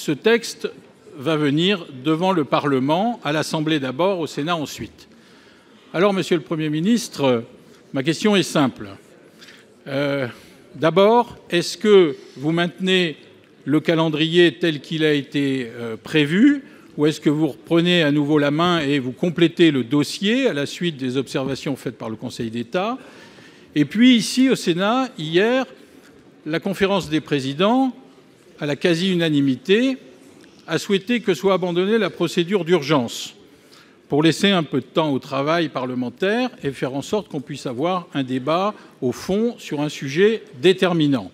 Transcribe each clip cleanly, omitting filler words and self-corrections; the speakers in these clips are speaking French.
ce texte va venir devant le Parlement, à l'Assemblée d'abord, au Sénat ensuite. Alors, Monsieur le Premier ministre, ma question est simple. D'abord, est-ce que vous maintenez le calendrier tel qu'il a été prévu, ou est-ce que vous reprenez à nouveau la main et vous complétez le dossier à la suite des observations faites par le Conseil d'État? Et puis ici, au Sénat, hier, la conférence des présidents, à la quasi-unanimité, a souhaité que soit abandonnée la procédure d'urgence pour laisser un peu de temps au travail parlementaire et faire en sorte qu'on puisse avoir un débat au fond sur un sujet déterminant.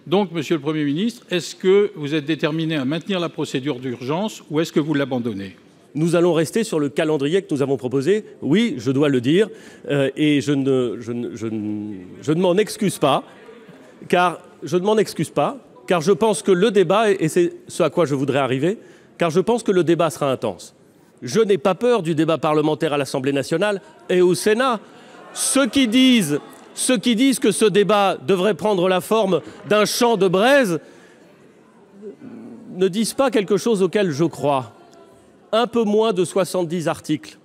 Donc, Monsieur le Premier ministre, est-ce que vous êtes déterminé à maintenir la procédure d'urgence ou est-ce que vous l'abandonnez? Nous allons rester sur le calendrier que nous avons proposé, oui, je dois le dire, et je ne m'en excuse pas, car je pense que le débat, et c'est ce à quoi je voudrais arriver, car je pense que le débat sera intense. Je n'ai pas peur du débat parlementaire à l'Assemblée nationale et au Sénat. Ceux qui disent que ce débat devrait prendre la forme d'un champ de braise ne disent pas quelque chose auquel je crois. Un peu moins de 70 articles,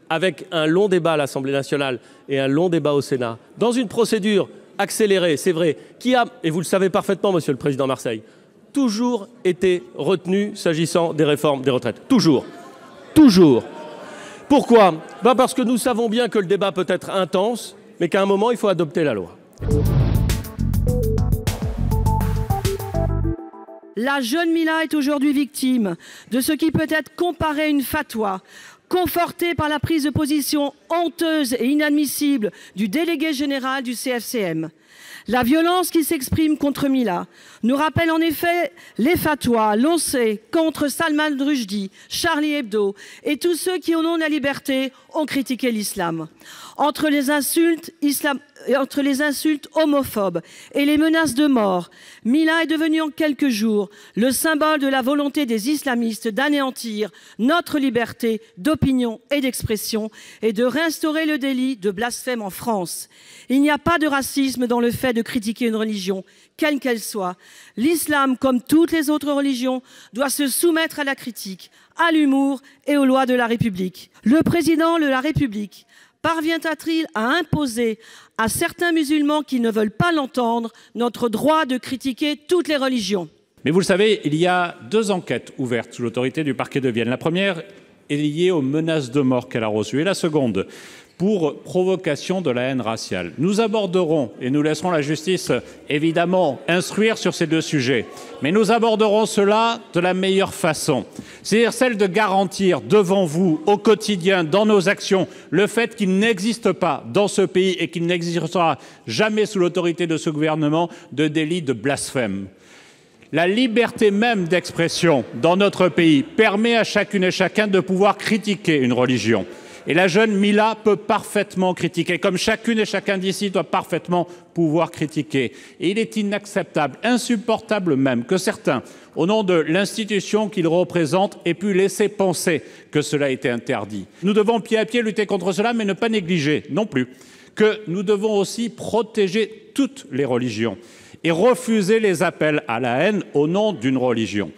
avec un long débat à l'Assemblée nationale et un long débat au Sénat, dans une procédure accélérée, c'est vrai, qui a, et vous le savez parfaitement, Monsieur le Président Marseille, toujours été retenue s'agissant des réformes des retraites. Toujours. Toujours. Pourquoi? Parce que nous savons bien que le débat peut être intense, mais qu'à un moment, il faut adopter la loi. La jeune Mila est aujourd'hui victime de ce qui peut être comparé à une fatwa, confortée par la prise de position honteuse et inadmissible du délégué général du CFCM. La violence qui s'exprime contre Mila nous rappelle en effet les fatwas lancés contre Salman Rushdie, Charlie Hebdo et tous ceux qui, au nom de la liberté, ont critiqué l'islam. Entre les insultes homophobes et les menaces de mort, Mila est devenue en quelques jours le symbole de la volonté des islamistes d'anéantir notre liberté d'opinion et d'expression et de réinstaurer le délit de blasphème en France. Il n'y a pas de racisme dans le fait de critiquer une religion, quelle qu'elle soit. L'islam, comme toutes les autres religions, doit se soumettre à la critique, à l'humour et aux lois de la République. Le président de la République parviendra-t-il à imposer à certains musulmans qui ne veulent pas l'entendre notre droit de critiquer toutes les religions? Mais vous le savez, il y a 2 enquêtes ouvertes sous l'autorité du parquet de Vienne. La première est liée aux menaces de mort qu'elle a reçues et la seconde pour provocation de la haine raciale. Nous aborderons, et nous laisserons la justice évidemment instruire sur ces 2 sujets, mais nous aborderons cela de la meilleure façon, c'est-à-dire celle de garantir devant vous, au quotidien, dans nos actions, le fait qu'il n'existe pas dans ce pays et qu'il n'existera jamais sous l'autorité de ce gouvernement de délit de blasphème. La liberté même d'expression dans notre pays permet à chacune et chacun de pouvoir critiquer une religion. Et la jeune Mila peut parfaitement critiquer, comme chacune et chacun d'ici doit parfaitement pouvoir critiquer. Et il est inacceptable, insupportable même, que certains, au nom de l'institution qu'ils représentent, aient pu laisser penser que cela était interdit. Nous devons pied à pied lutter contre cela, mais ne pas négliger non plus que nous devons aussi protéger toutes les religions et refuser les appels à la haine au nom d'une religion.